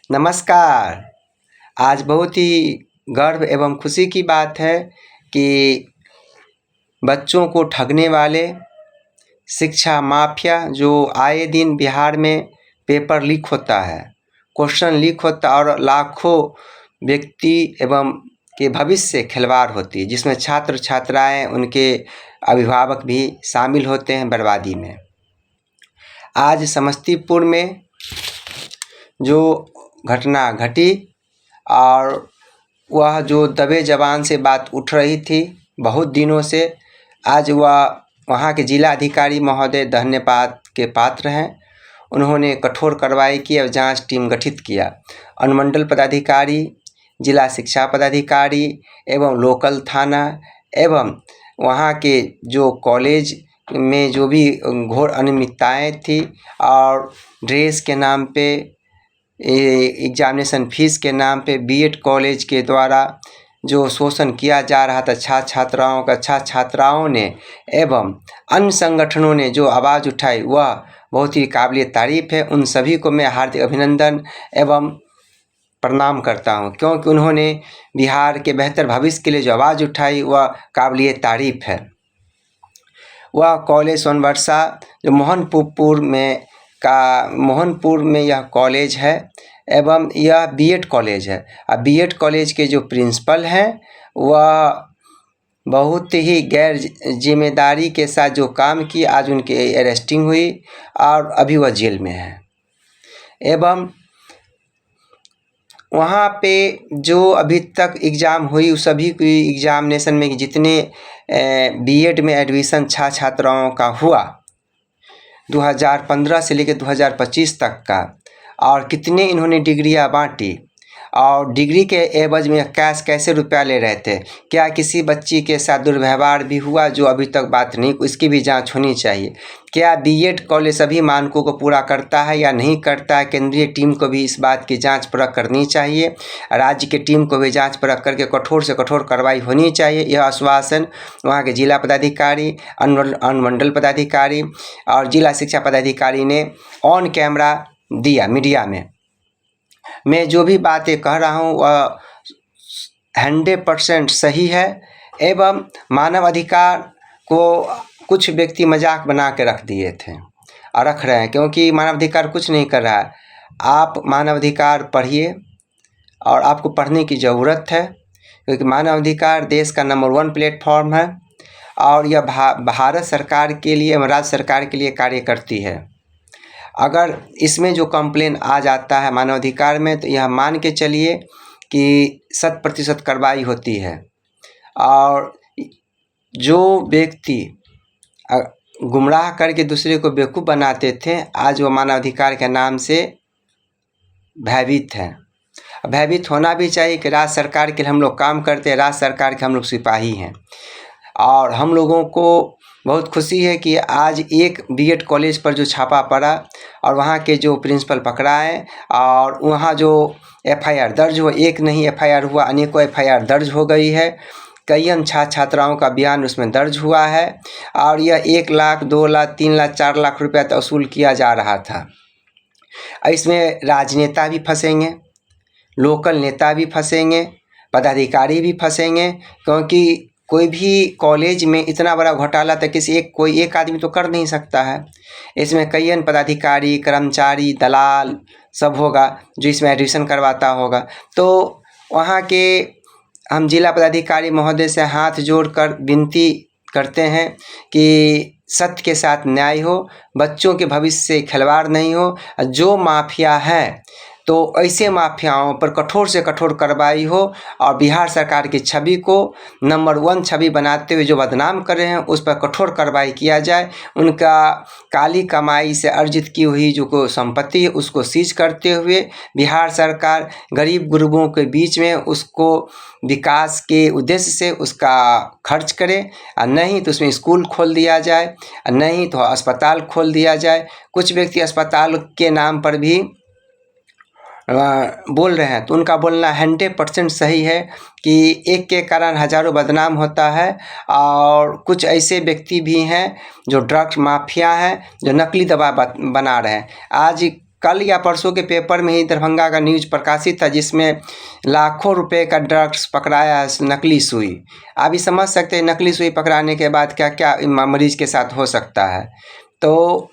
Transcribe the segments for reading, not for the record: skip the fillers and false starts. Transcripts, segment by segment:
नमस्कार। आज बहुत ही गर्व एवं खुशी की बात है कि बच्चों को ठगने वाले शिक्षा माफिया जो आए दिन बिहार में पेपर लीक होता है, क्वेश्चन लीक होता है और लाखों व्यक्ति एवं के भविष्य से खिलवाड़ होती है, जिसमें छात्र छात्राएं उनके अभिभावक भी शामिल होते हैं बर्बादी में। आज समस्तीपुर में जो घटना घटी और वह जो दबे जबान से बात उठ रही थी बहुत दिनों से, आज वह वहाँ के जिला अधिकारी महोदय धन्यवाद के पात्र हैं। उन्होंने कठोर कार्रवाई की और जांच टीम गठित किया। अनुमंडल पदाधिकारी, जिला शिक्षा पदाधिकारी एवं लोकल थाना एवं वहाँ के जो कॉलेज में जो भी घोर अनियमितताएँ थी और ड्रेस के नाम पे, एग्जामिनेशन फीस के नाम पे बीएड कॉलेज के द्वारा जो शोषण किया जा रहा था छात्राओं ने एवं अन्य संगठनों ने जो आवाज़ उठाई वह बहुत ही काबिल तारीफ़ है। उन सभी को मैं हार्दिक अभिनंदन एवं प्रणाम करता हूं, क्योंकि उन्होंने बिहार के बेहतर भविष्य के लिए जो आवाज़ उठाई वह काबिल तारीफ़ है। वह कॉलेज सोनबरसा जो मोहनपुर में यह कॉलेज है एवं यह बीएड कॉलेज है। अब बीएड कॉलेज के जो प्रिंसिपल हैं वह बहुत ही गैर जिम्मेदारी के साथ जो काम किए, आज उनकी अरेस्टिंग हुई और अभी वह जेल में है। एवं वहाँ पे जो अभी तक एग्ज़ाम हुई उस सभी की एग्जामिनेशन में जितने बीएड में एडमिशन छात्राओं का हुआ 2015 से लेकर 2025 तक का, और कितने इन्होंने डिग्रियां बांटी और डिग्री के एवज में कैसे रुपया ले रहे थे। क्या किसी बच्ची के साथ दुर्व्यवहार भी हुआ जो अभी तक बात नहीं, इसकी भी जांच होनी चाहिए। क्या बीएड कॉलेज सभी मानकों को पूरा करता है या नहीं करता है, केंद्रीय टीम को भी इस बात की जांच परख करनी चाहिए। राज्य की टीम को भी जांच परख करके कठोर से कठोर कार्रवाई होनी चाहिए। यह आश्वासन वहाँ के जिला पदाधिकारी, अनुमंडल पदाधिकारी और जिला शिक्षा पदाधिकारी ने ऑन कैमरा दिया मीडिया में। मैं जो भी बातें कह रहा हूँ वह 100% सही है एवं मानव अधिकार को कुछ व्यक्ति मजाक बना के रख दिए थे और रख रहे हैं, क्योंकि मानव अधिकार कुछ नहीं कर रहा है। आप मानव अधिकार पढ़िए और आपको पढ़ने की ज़रूरत है, क्योंकि मानव अधिकार देश का नंबर 1 प्लेटफॉर्म है और यह भारत सरकार के लिए एवं राज्य सरकार के लिए कार्य करती है। अगर इसमें जो कंप्लेन आ जाता है मानवाधिकार में, तो यह मान के चलिए कि 100% कार्रवाई होती है। और जो व्यक्ति गुमराह करके दूसरे को बेवकूफ़ बनाते थे, आज वो मानवाधिकार के नाम से भयभीत हैं। भयभीत होना भी चाहिए कि राज्य सरकार के लिए हम लोग काम करते हैं, राज्य सरकार के हम लोग सिपाही हैं। और हम लोगों को बहुत खुशी है कि आज एक बीएड कॉलेज पर जो छापा पड़ा और वहाँ के जो प्रिंसिपल पकड़ा है और वहाँ जो एफआईआर दर्ज हुआ, एक नहीं एफआईआर हुआ, अनेकों एफआईआर दर्ज हो गई है। कई छात्राओं का बयान उसमें दर्ज हुआ है और यह 1 लाख 2 लाख 3 लाख 4 लाख रुपया तो वसूल किया जा रहा था। इसमें राजनेता भी फंसेंगे, लोकल नेता भी फंसेंगे, पदाधिकारी भी फंसेंगे, क्योंकि कोई भी कॉलेज में इतना बड़ा घोटाला तो कोई एक आदमी तो कर नहीं सकता है। इसमें कई पदाधिकारी, कर्मचारी, दलाल सब होगा जो इसमें एडमिशन करवाता होगा। तो वहाँ के हम जिला पदाधिकारी महोदय से हाथ जोड़कर विनती करते हैं कि सत्य के साथ न्याय हो, बच्चों के भविष्य से खिलवाड़ नहीं हो। जो माफिया है तो ऐसे माफियाओं पर कठोर से कठोर कार्रवाई हो और बिहार सरकार की छवि को नंबर 1 छवि बनाते हुए जो बदनाम कर रहे हैं उस पर कठोर कार्रवाई किया जाए। उनका काली कमाई से अर्जित की हुई जो को संपत्ति है उसको सीज करते हुए बिहार सरकार गरीब गुरबों के बीच में उसको विकास के उद्देश्य से उसका खर्च करे, और नहीं तो उसमें स्कूल खोल दिया जाए, और नहीं तो अस्पताल खोल दिया जाए। कुछ व्यक्ति अस्पताल के नाम पर भी बोल रहे हैं, तो उनका बोलना 100% सही है कि एक के कारण हजारों बदनाम होता है। और कुछ ऐसे व्यक्ति भी हैं जो ड्रग्स माफिया हैं, जो नकली दवा बना रहे हैं। आज कल या परसों के पेपर में ही दरभंगा का न्यूज़ प्रकाशित था, जिसमें लाखों रुपए का ड्रग्स पकड़ाया है, नकली सुई। आप ही समझ सकते हैं नकली सुई पकड़ाने के बाद क्या क्या मरीज के साथ हो सकता है। तो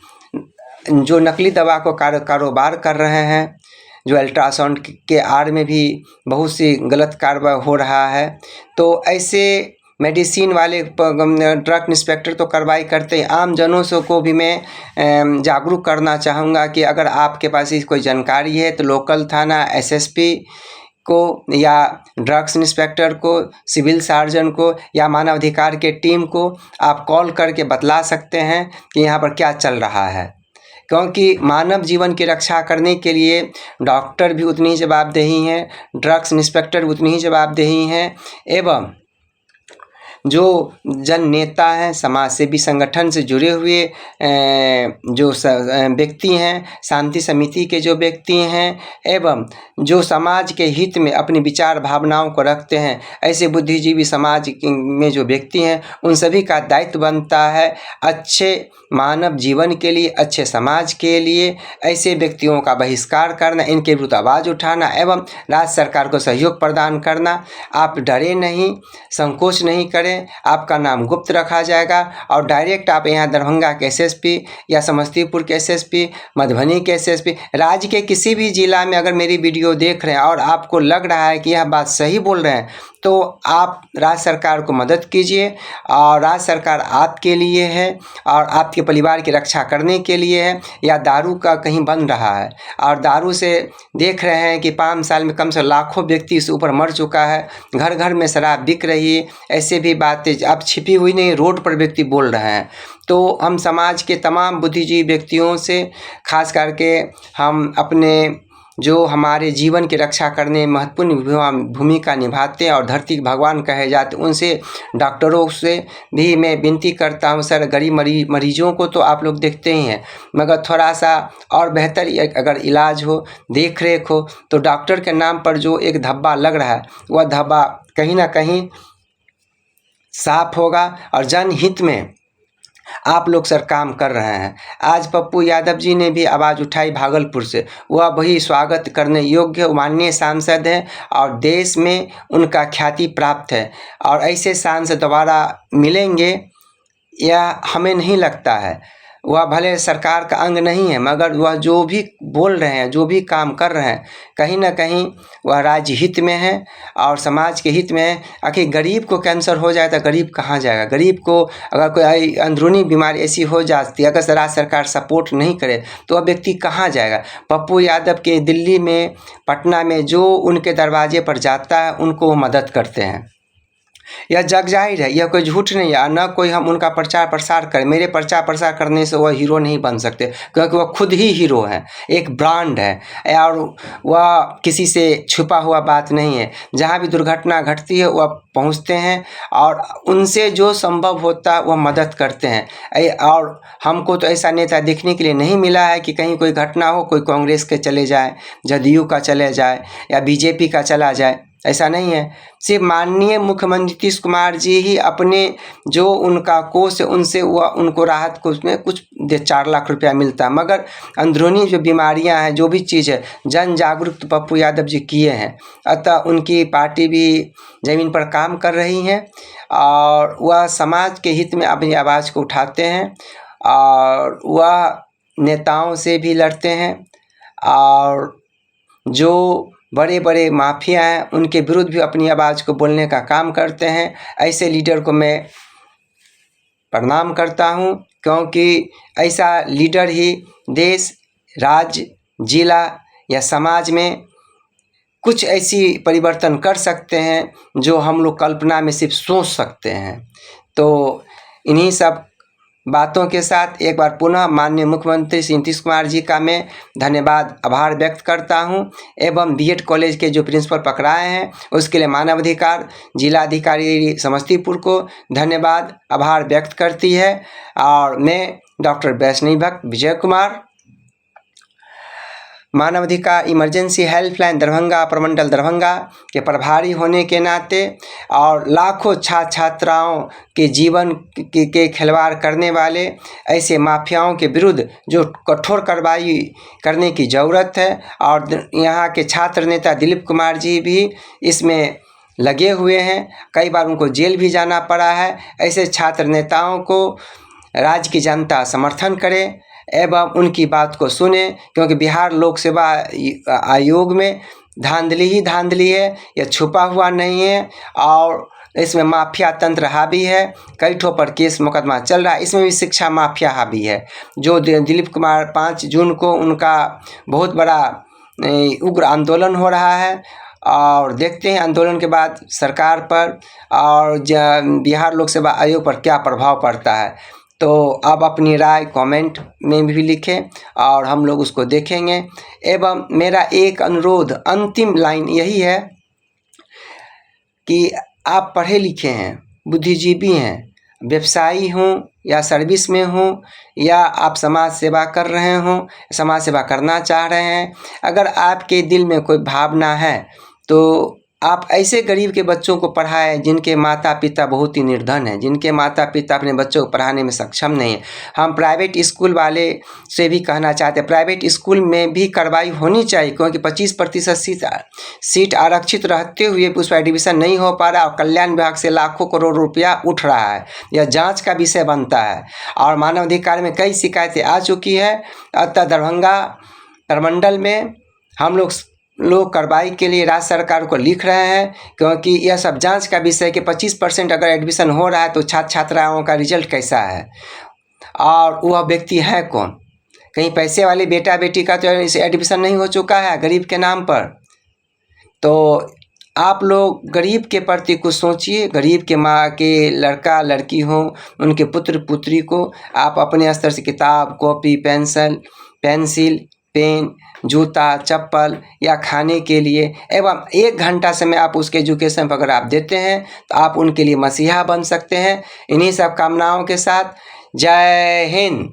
जो नकली दवा को कारोबार कर रहे हैं, जो अल्ट्रासाउंड के आड़ में भी बहुत सी गलत कार्रवाई हो रहा है, तो ऐसे मेडिसिन वाले ड्रग इंस्पेक्टर तो कार्रवाई करते हैं। आम जनों से को भी मैं जागरूक करना चाहूँगा कि अगर आपके पास कोई जानकारी है तो लोकल थाना एसएसपी को या ड्रग्स इंस्पेक्टर को, सिविल सर्जन को या मानव अधिकार के टीम को आप कॉल करके बतला सकते हैं कि यहाँ पर क्या चल रहा है। क्योंकि मानव जीवन की रक्षा करने के लिए डॉक्टर भी उतनी ही जवाबदेही हैं, ड्रग्स इंस्पेक्टर भी उतनी ही जवाबदेही हैं, एवं जो जन नेता हैं, समाज सेवी संगठन से जुड़े हुए जो व्यक्ति हैं, शांति समिति के जो व्यक्ति हैं, एवं जो समाज के हित में अपनी विचार भावनाओं को रखते हैं, ऐसे बुद्धिजीवी समाज में जो व्यक्ति हैं, उन सभी का दायित्व बनता है अच्छे मानव जीवन के लिए, अच्छे समाज के लिए ऐसे व्यक्तियों का बहिष्कार करना, इनके विरुद्ध आवाज़ उठाना एवं राज्य सरकार को सहयोग प्रदान करना। आप डरे नहीं, संकोच नहीं करें, आपका नाम गुप्त रखा जाएगा और डायरेक्ट आप यहाँ दरभंगा के एसएसपी या समस्तीपुर के एसएसपी, मधुबनी के एसएसपी, राज्य के किसी भी जिला में अगर मेरी वीडियो देख रहे हैं और आपको लग रहा है कि यह बात सही बोल रहे हैं, तो आप राज्य सरकार को मदद कीजिए। और राज्य सरकार आपके लिए है और आपके परिवार की रक्षा करने के लिए है। या दारू का कहीं बन रहा है और दारू से देख रहे हैं कि 5 साल में कम से लाखों व्यक्ति इस ऊपर मर चुका है, घर घर में शराब बिक रही है, ऐसे भी बातें अब छिपी हुई नहीं, रोड पर व्यक्ति बोल रहे हैं। तो हम समाज के तमाम बुद्धिजीवी व्यक्तियों से खास करके हम अपने जो हमारे जीवन की रक्षा करने में महत्वपूर्ण भूमिका निभाते हैं और धरती के भगवान कहे जाते, उनसे डॉक्टरों से भी मैं विनती करता हूं, सर गरीब मरीजों को तो आप लोग देखते ही हैं, मगर थोड़ा सा और बेहतर अगर इलाज हो, देख रेख हो, तो डॉक्टर के नाम पर जो एक धब्बा लग रहा है, वह धब्बा कहीं ना कहीं साफ होगा और जनहित में आप लोग सर काम कर रहे हैं। आज पप्पू यादव जी ने भी आवाज़ उठाई भागलपुर से, वह वही स्वागत करने योग्य माननीय सांसद हैं और देश में उनका ख्याति प्राप्त है और ऐसे सांसद दोबारा मिलेंगे यह हमें नहीं लगता है। वह भले सरकार का अंग नहीं है, मगर वह जो भी बोल रहे हैं, जो भी काम कर रहे हैं, कहीं ना कहीं वह राज्य हित में है और समाज के हित में है। आखिर गरीब को कैंसर हो जाए तो गरीब कहाँ जाएगा? गरीब को अगर कोई अंदरूनी बीमारी ऐसी हो जाती है, अगर राज्य सरकार सपोर्ट नहीं करे तो वह व्यक्ति कहाँ जाएगा? पप्पू यादव के दिल्ली में, पटना में जो उनके दरवाजे पर जाता है, उनको वो मदद करते हैं। यह जग जाहिर है, यह कोई झूठ नहीं है। न कोई हम उनका प्रचार प्रसार करें, मेरे प्रचार प्रसार करने से वह हीरो नहीं बन सकते, क्योंकि वह खुद ही हीरो हैं, एक ब्रांड है और वह किसी से छुपा हुआ बात नहीं है। जहाँ भी दुर्घटना घटती है वह पहुँचते हैं और उनसे जो संभव होता है वह मदद करते हैं। और हमको तो ऐसा नेता देखने के लिए नहीं मिला है कि कहीं कोई घटना हो, कोई कांग्रेस के चले जाए, जदयू का चले जाए या बीजेपी का चला जाए, ऐसा नहीं है। सिर्फ माननीय मुख्यमंत्री नीतीश कुमार जी ही अपने जो उनका कोष है उनसे वह उनको राहत कोष में कुछ 4 लाख रुपया मिलता है, मगर अंदरूनी जो बीमारियां हैं, जो भी चीज़ है, जन जागरूक तो पप्पू यादव जी किए हैं। अतः उनकी पार्टी भी ज़मीन पर काम कर रही है और वह समाज के हित में अपनी आवाज़ को उठाते हैं और वह नेताओं से भी लड़ते हैं और जो बड़े बड़े माफिया हैं उनके विरुद्ध भी अपनी आवाज़ को बोलने का काम करते हैं। ऐसे लीडर को मैं प्रणाम करता हूं, क्योंकि ऐसा लीडर ही देश, राज्य, जिला या समाज में कुछ ऐसी परिवर्तन कर सकते हैं जो हम लोग कल्पना में सिर्फ सोच सकते हैं। तो इन्हीं सब बातों के साथ एक बार पुनः माननीय मुख्यमंत्री श्री नीतीश कुमार जी का मैं धन्यवाद, आभार व्यक्त करता हूं एवं बीएड कॉलेज के जो प्रिंसिपल पकड़ाए हैं उसके लिए मानव अधिकार जिलाधिकारी समस्तीपुर को धन्यवाद, आभार व्यक्त करती है। और मैं डॉक्टर वैष्णवी भक्त विजय कुमार मानवाधिकार इमरजेंसी हेल्पलाइन दरभंगा प्रमंडल दरभंगा के प्रभारी होने के नाते और लाखों छात्र छात्राओं के जीवन के खिलवाड़ करने वाले ऐसे माफियाओं के विरुद्ध जो कठोर कार्रवाई करने की ज़रूरत है। और यहाँ के छात्र नेता दिलीप कुमार जी भी इसमें लगे हुए हैं, कई बार उनको जेल भी जाना पड़ा है। ऐसे छात्र नेताओं को राज्य की जनता समर्थन करे एवं उनकी बात को सुने, क्योंकि बिहार लोक सेवा आयोग में धांधली ही धांधली है, यह छुपा हुआ नहीं है और इसमें माफिया तंत्र हावी है। कई ठो पर केस मुकदमा चल रहा है, इसमें भी शिक्षा माफिया हावी है। जो दिलीप कुमार 5 जून को उनका बहुत बड़ा उग्र आंदोलन हो रहा है और देखते हैं आंदोलन के बाद सरकार पर और बिहार लोक सेवा आयोग पर क्या प्रभाव पड़ता है। तो आप अपनी राय कमेंट में भी लिखें और हम लोग उसको देखेंगे। एवं मेरा एक अनुरोध, अंतिम लाइन यही है कि आप पढ़े लिखे हैं, बुद्धिजीवी हैं, व्यवसायी हों या सर्विस में हों या आप समाज सेवा कर रहे हों, समाज सेवा करना चाह रहे हैं, अगर आपके दिल में कोई भावना है तो आप ऐसे गरीब के बच्चों को पढ़ाएं जिनके माता पिता बहुत ही निर्धन हैं, जिनके माता पिता अपने बच्चों को पढ़ाने में सक्षम नहीं है। हम प्राइवेट स्कूल वाले से भी कहना चाहते हैं, प्राइवेट स्कूल में भी कार्रवाई होनी चाहिए, क्योंकि 25% सीट आरक्षित रहते हुए उस पर एडमिशन नहीं हो पा रहा और कल्याण विभाग से लाखों करोड़ रुपया उठ रहा है। यह जाँच का विषय बनता है और मानवाधिकार में कई शिकायतें आ चुकी है। अतः दरभंगा प्रमंडल में हम लोग कार्रवाई के लिए राज्य सरकार को लिख रहे हैं, क्योंकि यह सब जांच का विषय है कि 25% अगर एडमिशन हो रहा है तो छात्र छात्राओं का रिजल्ट कैसा है और वह व्यक्ति है कौन। कहीं पैसे वाले बेटा बेटी का तो एडमिशन नहीं हो चुका है गरीब के नाम पर। तो आप लोग गरीब के प्रति कुछ सोचिए, गरीब के माँ के लड़का लड़की हो, उनके पुत्र पुत्री को आप अपने स्तर से किताब कॉपी पेंसिल पेन जूता चप्पल या खाने के लिए एवं 1 घंटा समय आप उसके एजुकेशन पर अगर आप देते हैं तो आप उनके लिए मसीहा बन सकते हैं। इन्हीं सब कामनाओं के साथ जय हिंद।